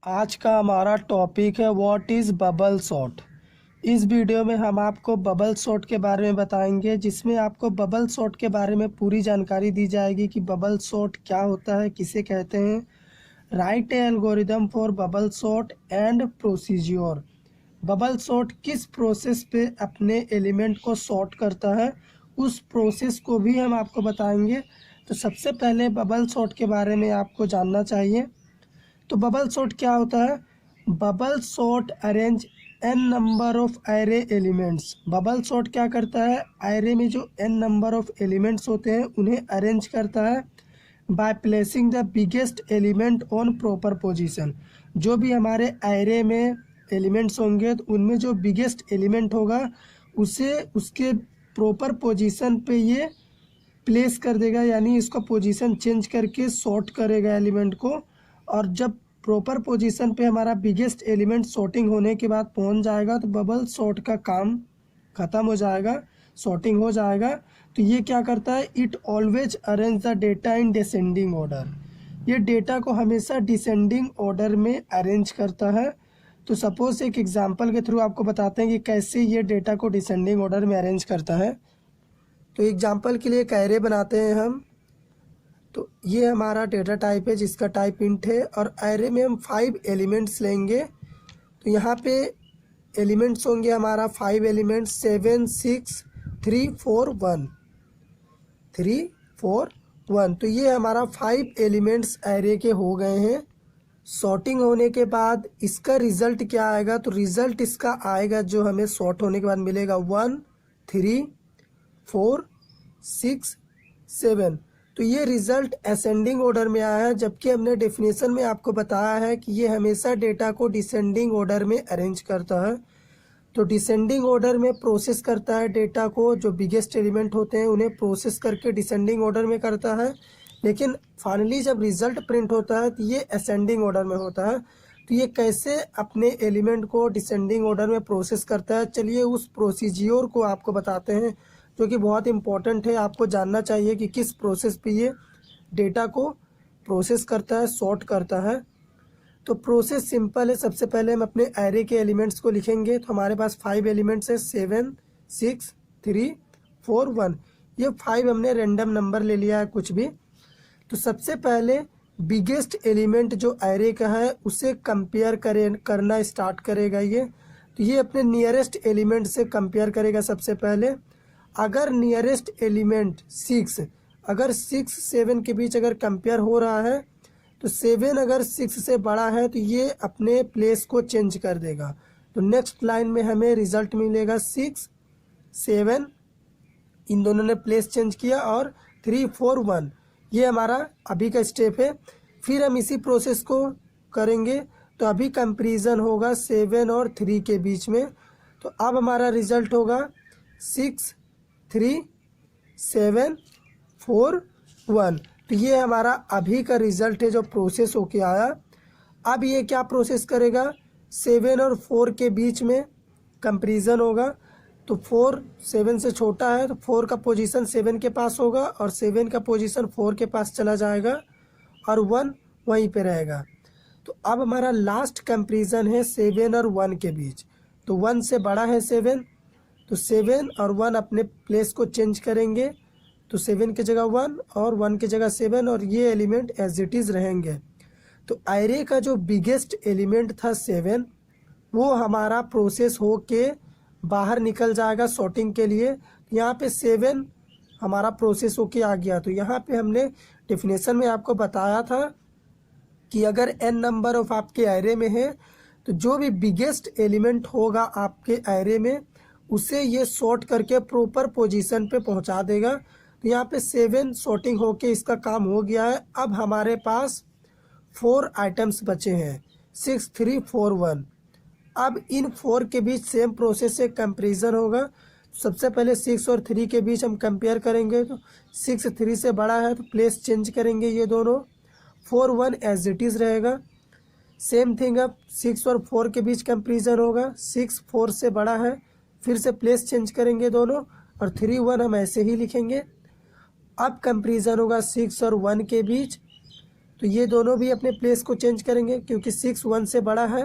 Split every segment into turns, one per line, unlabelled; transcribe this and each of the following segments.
आज का हमारा टॉपिक है व्हाट इज़ बबल सॉर्ट। इस वीडियो में हम आपको बबल सॉर्ट के बारे में बताएंगे, जिसमें आपको बबल सॉर्ट के बारे में पूरी जानकारी दी जाएगी कि बबल सॉर्ट क्या होता है, किसे कहते हैं, right algorithm for bubble sort and procedure. Bubble sort किस प्रोसेस पे अपने एलिमेंट को सॉर्ट करता है, उस प्रोसेस को भी हम आपको बताएंगे। तो सबसे पहले बबल सॉर्ट के बारे में आपको जानना चाहिए। तो बबल सॉर्ट क्या होता है? Bubble sort arrange an number of array elements. Bubble sort क्या करता है? एरे में जो एन नंबर ऑफ एलिमेंट्स होते हैं उन्हें अरेंज करता है by placing the biggest element on proper position. जो भी हमारे एरे में एलिमेंट्स होंगे तो उनमें जो बिगेस्ट एलिमेंट होगा उसे उसके प्रॉपर पोजीशन पे ये प्लेस कर देगा, यानी इसका पोजीशन चेंज करके सॉर्ट करेगा एलिमेंट को। और जब प्रॉपर पोजीशन पे हमारा बिगेस्ट एलिमेंट सॉर्टिंग होने के बाद पहुंच जाएगा तो बबल सॉर्ट का काम ख़त्म हो जाएगा, सॉर्टिंग हो जाएगा। तो ये क्या करता है? It always arrange the data in descending order. ये डेटा को हमेशा डिसेंडिंग ऑर्डर में अरेंज करता है। तो सपोज एक एग्जांपल के थ्रू आपको बताते हैं कि कैसे ये डेटा को डिसेंडिंग ऑर्डर में अरेंज करता है। तो एग्जांपल के लिए एक एरे बनाते हैं हम। तो ये हमारा डेटा टाइप है जिसका टाइप इंट है, और एरे में हम 5 एलिमेंट्स लेंगे। तो यहाँ पे एलिमेंट्स होंगे हमारा 5 एलिमेंट्स 7 6 3 4 1 3 4 1। तो ये हमारा 5 एलिमेंट्स एरे के हो गए हैं। सॉर्टिंग होने के बाद इसका रिजल्ट क्या आएगा? तो रिजल्ट इसका आएगा जो हमें सॉर्ट होने के बाद मिलेगा 1 3 4 6 7। तो ये रिजल्ट असेंडिंग ऑर्डर में आया है, जबकि हमने डेफिनेशन में आपको बताया है कि ये हमेशा डेटा को डिसेंडिंग ऑर्डर में अरेंज करता है। तो डिसेंडिंग ऑर्डर में प्रोसेस करता है डेटा को, जो बिगेस्ट एलिमेंट होते हैं उन्हें प्रोसेस करके डिसेंडिंग ऑर्डर में करता है। लेकिन फाइनली जब रिजल्ट प्रिंट होता है तो ये असेंडिंग ऑर्डर में होता है। तो ये कैसे अपने एलिमेंट को डिसेंडिंग ऑर्डर में प्रोसेस करता है, चलिए उस प्रोसीजियर को आपको बताते हैं, जो कि बहुत इंपॉर्टेंट है। आपको जानना चाहिए कि किस प्रोसेस पे ये डेटा को प्रोसेस करता है, सॉर्ट करता है। तो प्रोसेस सिंपल है। सबसे पहले हम अपने एरे के एलिमेंट्स को लिखेंगे। तो हमारे पास 5 एलिमेंट्स है 7 6 3 4 1। ये 5 हमने रैंडम नंबर ले लिया है कुछ भी। तो सबसे पहले बिगेस्ट एलिमेंट जो एरे का है उसे कंपेयर करना स्टार्ट करेगा ये। तो ये अपने नियरेस्ट एलिमेंट से कंपेयर करेगा सबसे पहले। अगर नियरेस्ट एलिमेंट 6, अगर 6 7 के बीच अगर कंपेयर हो रहा है तो 7 अगर 6 से बड़ा है तो ये अपने प्लेस को चेंज कर देगा। तो नेक्स्ट लाइन में हमें रिजल्ट मिलेगा 6 7, इन दोनों ने प्लेस चेंज किया, और 3 4 1। ये हमारा अभी का स्टेप है। फिर हम इसी प्रोसेस को करेंगे। तो अभी कंपैरिजन होगा 7 और 3 के बीच में। तो अब हमारा रिजल्ट होगा 6 3 7 4 1। तो ये हमारा अभी का रिजल्ट है जो प्रोसेस होके आया। अब ये क्या प्रोसेस करेगा? 7 और 4 के बीच में कंपैरिजन होगा। तो 4 7 से छोटा है तो 4 का पोजीशन 7 के पास होगा, और 7 का पोजीशन 4 के पास चला जाएगा, और 1 वहीं पे रहेगा। तो अब हमारा लास्ट कंपैरिजन है 7 और 1 के बीच। तो 1 से बड़ा है 7, तो 7 और 1 अपने प्लेस को चेंज करेंगे। तो 7 की जगह 1 और 1 की जगह 7, और ये एलिमेंट एज इट इज़ रहेंगे। तो एरे का जो बिगेस्ट एलिमेंट था 7, वो हमारा प्रोसेस हो के बाहर निकल जाएगा सॉर्टिंग के लिए। यहाँ पे 7 हमारा प्रोसेस होके आ गया। तो यहाँ पे हमने डेफिनेशन में आपको बताया था कि अगर n नंबर ऑफ आपके एरे में है तो जो भी बिगेस्ट एलिमेंट होगा आपके एरे में उसे ये सॉर्ट करके प्रॉपर पोजीशन पे पहुंचा देगा। तो यहाँ पे 7 सॉर्टिंग होके इसका काम हो गया है। अब हमारे पास 4 आइटम्स बचे हैं 6 3 4 1। अब इन 4 के बीच सेम प्रोसेस से कंपैरिजन होगा। सबसे पहले 6 और 3 के बीच हम कंपेयर करेंगे। तो 6 3 से बड़ा है तो प्लेस चेंज करेंगे ये दोनों, 4 1 एज इट इज़ रहेगा। सेम थिंग अब 6 और 4 के बीच कंपैरिजन होगा। 6 4 से बड़ा है, फिर से प्लेस चेंज करेंगे दोनों, और 3 1 हम ऐसे ही लिखेंगे। अब कंपैरिजन होगा 6 और 1 के बीच। तो ये दोनों भी अपने प्लेस को चेंज करेंगे क्योंकि 6 1 से बड़ा है।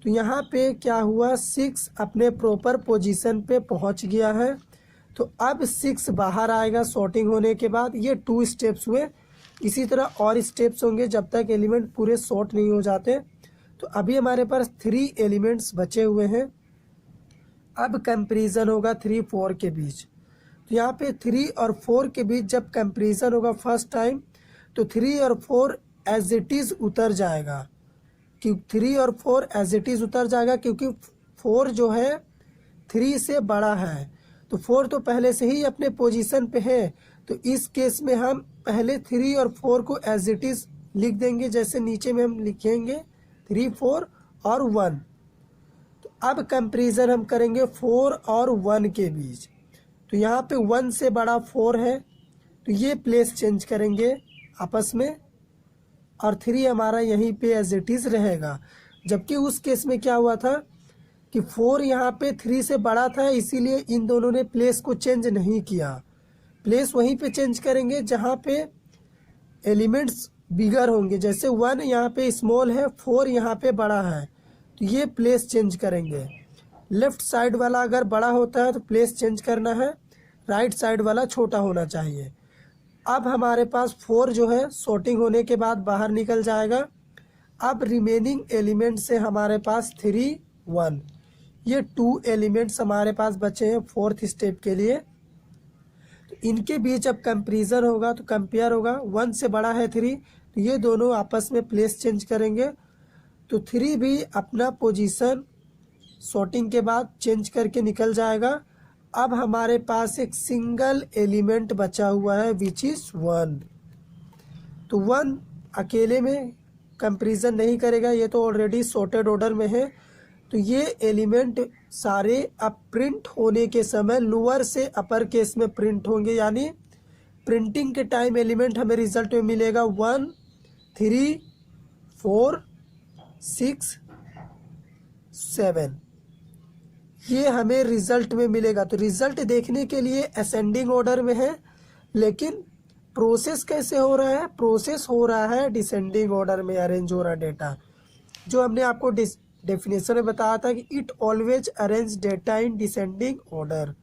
तो यहाँ पे क्या हुआ, 6 अपने प्रॉपर पोजीशन पे पहुँच गया है। तो अब 6 बाहर आएगा सॉर्टिंग होने के बाद। ये 2 स्टेप्स हुए। इसी तरह और स्टेप्स होंगे जब तक एलिमेंट पूरे सॉर्ट नहीं हो जाते। तो अभी हमारे पास 3 एलिमेंट्स बचे हुए हैं। अब कंपैरिजन होगा 3 4 के बीच। तो यहाँ पे 3 और 4 के बीच जब कंपैरिजन होगा फर्स्ट टाइम, तो 3 और 4 एज इट इज़ उतर जाएगा। कि 3 और 4 एज इट इज़ उतर जाएगा क्योंकि 4 जो है 3 से बड़ा है। तो 4 तो पहले से ही अपने पोजीशन पे है। तो इस केस में हम पहले 3 और 4 को एज इट इज़ लिख देंगे, जैसे नीचे में हम लिखेंगे 3 4 और 1। तो अब कंपैरिजन हम करेंगे 4 और 1 के बीच। तो यहाँ पे 1 से बड़ा 4 है, तो ये प्लेस चेंज करेंगे आपस में, और 3 हमारा यहीं पे एज इट इज़ रहेगा। जबकि उस केस में क्या हुआ था कि 4 यहाँ पे 3 से बड़ा था, इसीलिए इन दोनों ने प्लेस को चेंज नहीं किया। प्लेस वहीं पे चेंज करेंगे जहाँ पे एलिमेंट्स बिगर होंगे। जैसे 1 यहाँ पे स्मॉल है, 4 यहाँ पे बड़ा है, तो ये प्लेस चेंज करेंगे। लेफ़्ट साइड वाला अगर बड़ा होता है तो प्लेस चेंज करना है, राइट साइड वाला छोटा होना चाहिए। अब हमारे पास 4 जो है सॉर्टिंग होने के बाद बाहर निकल जाएगा। अब रिमेनिंग एलिमेंट से हमारे पास 3 1, ये 2 एलिमेंट्स हमारे पास बचे हैं 4th स्टेप के लिए। तो इनके बीच अब कंपैरिजन होगा तो कंपेयर होगा। 1 से बड़ा है 3, तो ये दोनों आपस में प्लेस चेंज करेंगे। तो 3 भी अपना पोजीशन सॉर्टिंग के बाद चेंज करके निकल जाएगा। अब हमारे पास एक सिंगल एलिमेंट बचा हुआ है विच इज़ 1। तो 1 अकेले में कंपैरिजन नहीं करेगा, ये तो ऑलरेडी सॉर्टेड ऑर्डर में है। तो ये एलिमेंट सारे अब प्रिंट होने के समय लोअर से अपर केस में प्रिंट होंगे, यानी प्रिंटिंग के टाइम एलिमेंट हमें रिजल्ट में मिलेगा 1 3 4 6 7, ये हमें रिजल्ट में मिलेगा। तो रिजल्ट देखने के लिए असेंडिंग ऑर्डर में है, लेकिन प्रोसेस कैसे हो रहा है, प्रोसेस हो रहा है डिसेंडिंग ऑर्डर में अरेंज हो रहा डेटा। जो हमने आपको डेफिनेशन में बताया था कि it always arrange data in descending order.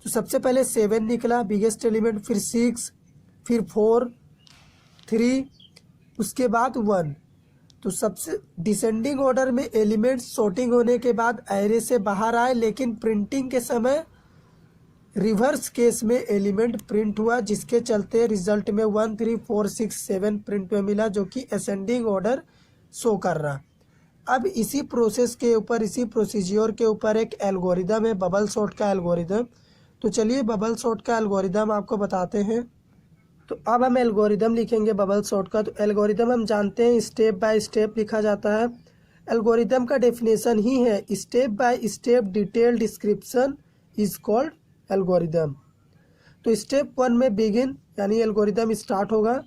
तो सबसे पहले 7 निकला बिगेस्ट एलिमेंट, फिर 6, फिर 4 3, उसके बाद 1। तो सबसे डिसेंडिंग ऑर्डर में एलिमेंट्स सॉर्टिंग होने के बाद एरे से बाहर आए, लेकिन प्रिंटिंग के समय रिवर्स केस में एलिमेंट प्रिंट हुआ, जिसके चलते रिजल्ट में 1 3 4 6 7 प्रिंट में मिला, जो कि असेंडिंग ऑर्डर शो कर रहा। अब इसी प्रोसेस के ऊपर, इसी प्रोसीजर के ऊपर एक एल्गोरिदम है, बबल सॉर्ट का एल्गोरिदम। तो चलिए बबल सॉर्ट का एल्गोरिदम आपको बताते हैं। तो अब हम एल्गोरिदम लिखेंगे बबल सॉर्ट का। तो एल्गोरिदम हम जानते हैं स्टेप बाय स्टेप लिखा जाता है। एल्गोरिदम का डेफिनेशन ही है step by step detail description is called algorithm. तो स्टेप 1 में बिगिन यानी एल्गोरिदम स्टार्ट होगा।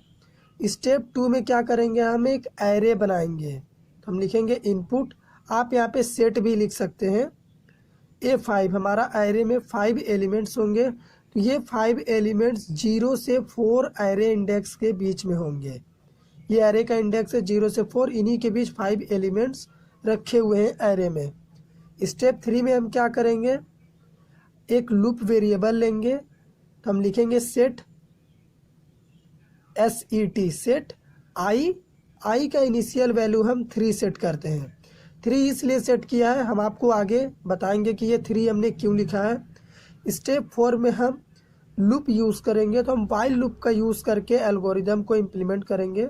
स्टेप 2 में क्या करेंगे, हम एक एरे बनाएंगे। तो हम लिखेंगे इनपुट, आप यहाँ पे सेट भी लिख सकते हैं। A5 हमारा एरे में 5 एलिमेंट्स होंगे। तो ये 5 एलिमेंट्स 0 से 4 एरे इंडेक्स के बीच में होंगे। ये एरे का इंडेक्स है 0 से 4, इन्हीं के बीच 5 एलिमेंट्स रखे हुए हैं एरे में। स्टेप 3 में हम क्या करेंगे, एक लूप वेरिएबल लेंगे। तो हम लिखेंगे सेट SET सेट आई का इनिशियल वैल्यू हम 3 सेट करते हैं। 3 इसलिए सेट किया है, हम आपको आगे बताएंगे कि ये 3 हमने क्यों लिखा है। स्टेप 4 में हम लूप यूज़ करेंगे। तो हम वाइल लूप का यूज़ करके एल्गोरिदम को इम्प्लीमेंट करेंगे।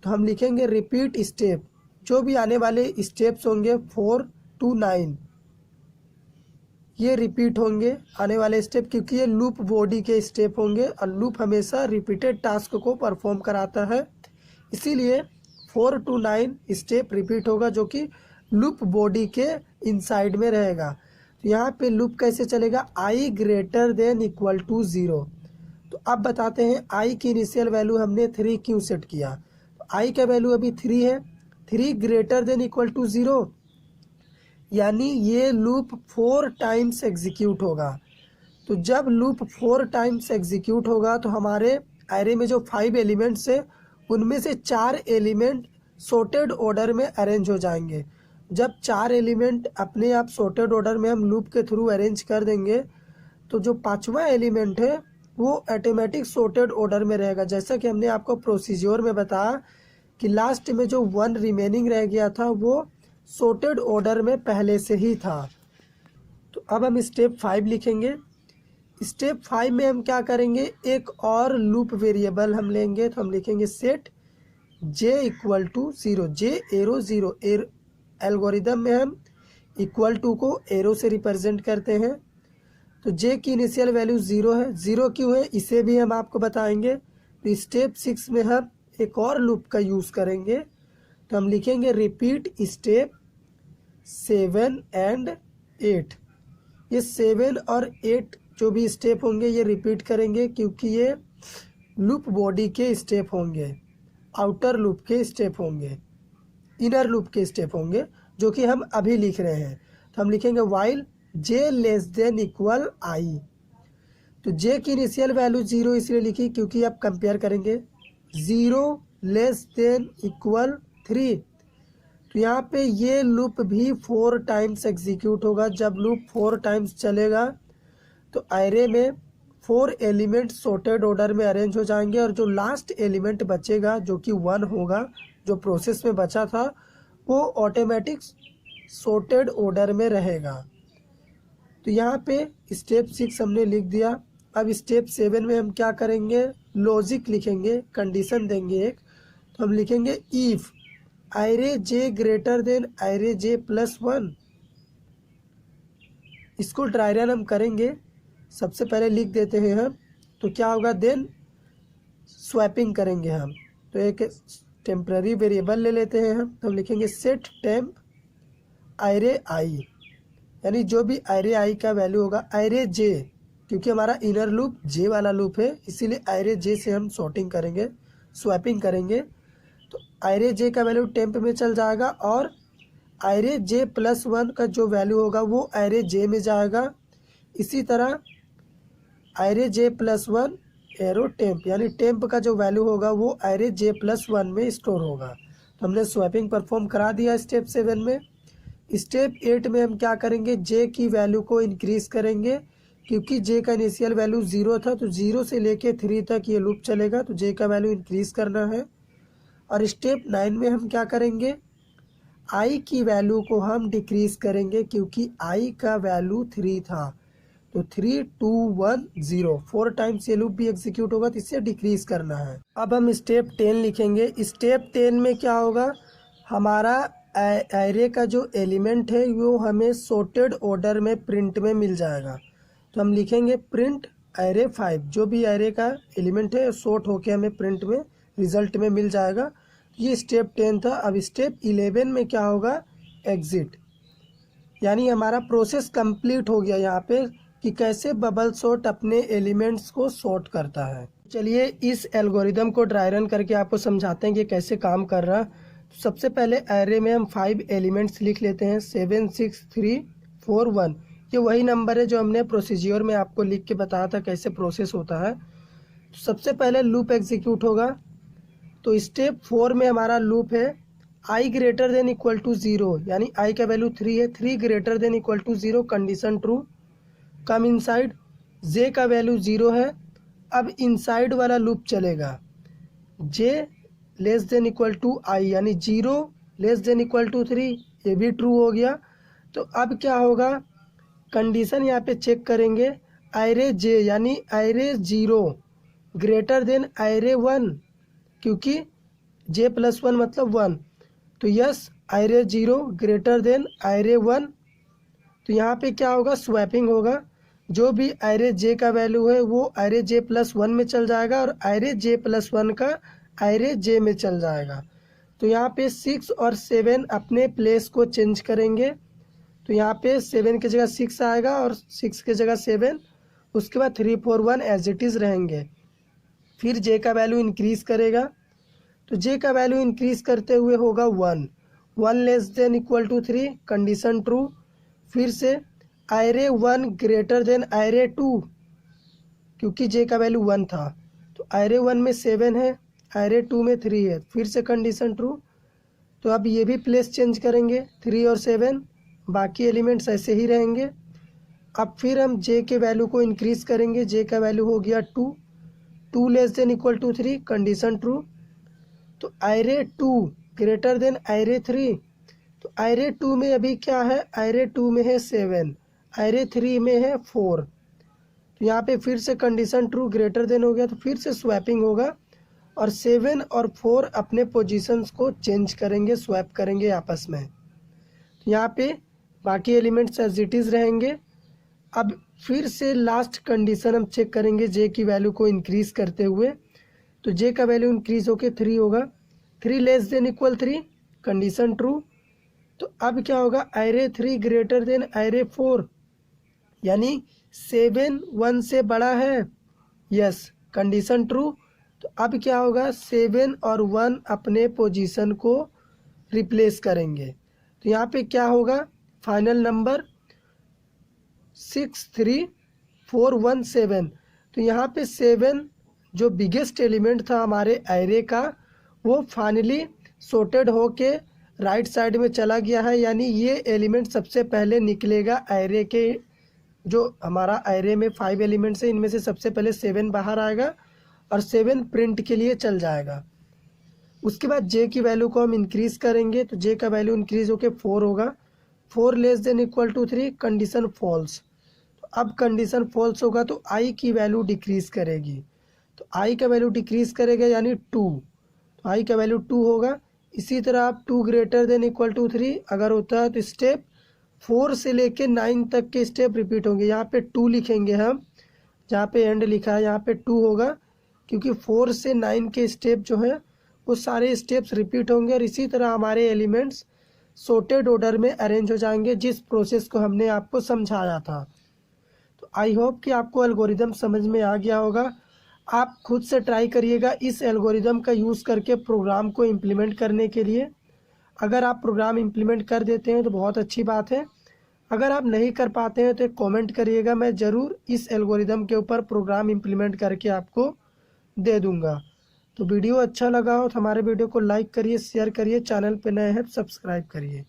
तो हम लिखेंगे रिपीट स्टेप, जो भी आने वाले स्टेप्स होंगे 4 to 9 ये रिपीट होंगे आने वाले स्टेप, क्योंकि ये लूप बॉडी के स्टेप होंगे और लूप हमेशा रिपीटेड टास्क को परफॉर्म कराता है। इसीलिए 4 to 9 स्टेप रिपीट होगा, जो कि लूप बॉडी के इनसाइड में रहेगा। तो यहाँ पे लूप कैसे चलेगा, i greater than equal to 0। तो अब बताते हैं i की इनिशियल वैल्यू हमने 3 क्यों सेट किया। तो i का वैल्यू अभी 3 है, 3 ग्रेटर देन इक्वल टू 0, यानी ये लूप 4 टाइम्स एग्जीक्यूट होगा। तो जब लूप 4 टाइम्स एग्जीक्यूट होगा तो हमारे एरे में जो 5 एलिमेंट्स है उनमें से 4 एलिमेंट सॉर्टेड ऑर्डर में अरेंज हो जाएंगे। जब 4 एलिमेंट अपने आप सॉर्टेड ऑर्डर में हम लूप के थ्रू अरेंज कर देंगे तो जो 5वां एलिमेंट है वो ऑटोमेटिक सॉर्टेड ऑर्डर में रहेगा। जैसा कि हमने आपको प्रोसीजर में बताया कि लास्ट में जो 1 रिमेनिंग रह गया था वो सॉर्टेड ऑर्डर में पहले से ही था। तो अब हम स्टेप 5 लिखेंगे। स्टेप 5 में हम क्या करेंगे, एक और लूप वेरिएबल हम लेंगे। तो हम लिखेंगे set j equal to 0, j arrow 0। Algorithm में हम इक्वल टू को एरो से रिप्रेजेंट करते हैं। तो j की इनिशियल वैल्यू 0 है। 0 क्यों है इसे भी हम आपको बताएंगे। तो स्टेप 6 में हम एक और लूप का यूज़ करेंगे। तो हम लिखेंगे रिपीट स्टेप 7 एंड 8। ये 7 और 8 जो भी स्टेप होंगे ये रिपीट करेंगे क्योंकि ये लूप बॉडी के स्टेप होंगे, आउटर लूप के स्टेप होंगे, इनर लूप के स्टेप होंगे जो कि हम अभी लिख रहे हैं। तो हम लिखेंगे while j less than equal i। तो j की इनिशियल वैल्यू 0 इसलिए लिखी क्योंकि आप कंपेयर करेंगे 0 लेस देन इक्वल 3। तो यहाँ पे ये लूप भी 4 टाइम्स एग्जीक्यूट होगा। जब लूप 4 टाइम्स चलेगा तो एरे में 4 एलिमेंट सॉर्टेड ऑर्डर में अरेंज हो जाएंगे और जो लास्ट एलिमेंट बचेगा जो कि 1 होगा, जो प्रोसेस में बचा था, वो ऑटोमेटिक सॉर्टेड ऑर्डर में रहेगा। तो यहाँ पे स्टेप 6 हमने लिख दिया। अब स्टेप 7 में हम क्या करेंगे, लॉजिक लिखेंगे, कंडीशन देंगे एक। तो हम लिखेंगे if array j greater than array j plus 1। इसको ड्राई रन हम करेंगे। सबसे पहले लिख देते हैं हम, तो क्या होगा, देन स्वैपिंग करेंगे हम। तो एक टेम्पररी वेरिएबल ले लेते हैं हम। तो हम लिखेंगे सेट टेम्प एरे आई, यानी जो भी एरे आई का वैल्यू होगा एरे जे, क्योंकि हमारा इनर लूप जे वाला लूप है इसीलिए एरे जे से हम सॉर्टिंग करेंगे, स्वैपिंग करेंगे। तो एरे जे का वैल्यू टेम्प में चल जाएगा और एरे जे प्लस 1 का जो वैल्यू होगा वो एरे जे में जाएगा। इसी तरह एरे जे प्लस 1 एरो टेम्प, यानी टेम्प का जो वैल्यू होगा वो एरे जे प्लस 1 में स्टोर होगा। तो हमने स्वैपिंग परफॉर्म करा दिया स्टेप 7 में। स्टेप 8 में हम क्या करेंगे, जे की वैल्यू को इंक्रीज़ करेंगे क्योंकि जे का इनिशियल वैल्यू 0 था। तो 0 से लेके 3 तक ये लूप चलेगा, तो जे का वैल्यू इंक्रीज़ करना है। और स्टेप 9 में हम क्या करेंगे, आई की वैल्यू को हम डिक्रीज़ करेंगे क्योंकि आई का वैल्यू 3 था। तो 3 2 1 0 4 टाइम्स ये लूप भी एग्जीक्यूट होगा, तो इसे डिक्रीज़ करना है। अब हम स्टेप 10 लिखेंगे। स्टेप 10 में क्या होगा, हमारा एरे का जो एलिमेंट है वो हमें सॉर्टेड ऑर्डर में प्रिंट में मिल जाएगा। तो हम लिखेंगे प्रिंट एरे 5, जो भी एरे का एलिमेंट है सॉर्ट होके हमें प्रिंट में रिजल्ट में मिल जाएगा। ये स्टेप 10 था। अब स्टेप 11 में क्या होगा, एग्जिट, यानी हमारा प्रोसेस कंप्लीट हो गया यहाँ पे कि कैसे बबल सॉर्ट अपने एलिमेंट्स को सॉर्ट करता है। चलिए इस एल्गोरिदम को ड्राई रन करके आपको समझाते हैं कि कैसे काम कर रहा है। सबसे पहले एरे में हम 5 एलिमेंट्स लिख लेते हैं, 7 6 3 4 1। ये वही नंबर है जो हमने प्रोसीजर में आपको लिख के बताया था कैसे प्रोसेस होता है। तो सबसे पहले लूप एग्जीक्यूट होगा। तो स्टेप 4 में हमारा लूप है i greater than equal to 0, यानी आई का वैल्यू 3 है, 3 greater than equal to 0, condition true. Come inside, j का वैल्यू 0 है। अब इनसाइड वाला लूप चलेगा, j less than equal to i, यानी 0 लेस देन इक्वल टू 3, ये भी ट्रू हो गया। तो अब क्या होगा, कंडीशन यहाँ पे चेक करेंगे, एरे जे यानी एरे 0 ग्रेटर देन एरे 1, क्योंकि जे प्लस 1 मतलब 1। तो yes, array 0 greater than array 1। तो यहाँ पे क्या होगा, स्वैपिंग होगा। जो भी एरे जे का वैल्यू है वो एरे जे प्लस 1 में चल जाएगा और एरे जे प्लस 1 का एरे जे में चल जाएगा। तो यहाँ पे 6 और 7 अपने प्लेस को चेंज करेंगे। तो यहाँ पे 7 की जगह 6 आएगा और 6 की जगह 7, उसके बाद 3 4 1 एज इट इज़ रहेंगे। फिर जे का वैल्यू इंक्रीज़ करेगा। तो जे का वैल्यू इंक्रीज़ करते हुए होगा 1, 1 less than equal to 3, condition true. फिर से एरे 1 ग्रेटर देन एरे 2, क्योंकि जे का वैल्यू 1 था। तो एरे 1 में 7 है, एरे 2 में 3 है, फिर से कंडीशन ट्रू। तो अब ये भी प्लेस चेंज करेंगे 3 और 7, बाकी एलिमेंट्स ऐसे ही रहेंगे। अब फिर हम जे के वैल्यू को इंक्रीज़ करेंगे, जे का वैल्यू हो गया 2 less than equal to 3, condition true. तो एरे 2 ग्रेटर देन एरे 3, तो एरे 2 में अभी क्या है, एरे 2 में है 7, एरे 3 में है 4। तो यहाँ पे फिर से कंडीशन ट्रू ग्रेटर देन हो गया, तो फिर से स्वैपिंग होगा और 7 और 4 अपने पोजीशंस को चेंज करेंगे, स्वैप करेंगे आपस में। तो यहाँ पे बाकी एलिमेंट्स एज इट इज़ रहेंगे। अब फिर से लास्ट कंडीशन हम चेक करेंगे जे की वैल्यू को इंक्रीज़ करते हुए। तो जे का वैल्यू इंक्रीज़ होके 3 होगा, 3 less than equal 3, condition true. तो अब क्या होगा, एरे 3 ग्रेटर देन एरे 4, यानी 7 1 से बड़ा है, यस, कंडीशन ट्रू। तो अब क्या होगा, 7 और 1 अपने पोजीशन को रिप्लेस करेंगे। तो यहाँ पे क्या होगा, फाइनल नंबर 6 3 4 1 7। तो यहाँ पे 7 जो बिगेस्ट एलिमेंट था हमारे एरे का, वो फाइनली सॉर्टेड होके राइट साइड में चला गया है, यानी ये एलिमेंट सबसे पहले निकलेगा एरे के। जो हमारा एरे में 5 एलिमेंट्स है, इनमें से सबसे पहले 7 बाहर आएगा और 7 प्रिंट के लिए चल जाएगा। उसके बाद जे की वैल्यू को हम इंक्रीज़ करेंगे, तो जे का वैल्यू इंक्रीज़ होकर 4 होगा, 4 less than equal to 3, condition false. तो अब कंडीशन फॉल्स होगा तो आई की वैल्यू डिक्रीज़ करेगी, तो आई का वैल्यू डिक्रीज़ करेगा यानी 2, तो आई का वैल्यू 2 होगा। इसी तरह आप 2 ग्रेटर देन इक्वल टू 3 अगर होता है तो स्टेप 4 से लेके 9 तक के स्टेप रिपीट होंगे। यहाँ पे 2 लिखेंगे हम, जहाँ पे एंड लिखा है यहाँ पे 2 होगा, क्योंकि 4 से 9 के स्टेप जो है वो सारे स्टेप्स रिपीट होंगे और इसी तरह हमारे एलिमेंट्स सॉर्टेड ऑर्डर में अरेंज हो जाएंगे, जिस प्रोसेस को हमने आपको समझाया था। तो आई होप कि आपको एल्गोरिदम समझ में आ गया होगा। आप खुद से ट्राई करिएगा इस एल्गोरिदम का यूज़ करके प्रोग्राम को इम्प्लीमेंट करने के लिए। अगर आप प्रोग्राम इम्प्लीमेंट कर देते हैं तो बहुत अच्छी बात है, अगर आप नहीं कर पाते हैं तो एक कमेंट करिएगा, मैं ज़रूर इस एल्गोरिदम के ऊपर प्रोग्राम इम्प्लीमेंट करके आपको दे दूंगा। तो वीडियो अच्छा लगा हो तो हमारे वीडियो को लाइक करिए, शेयर करिए, चैनल पे नए हैं तो सब्सक्राइब करिए।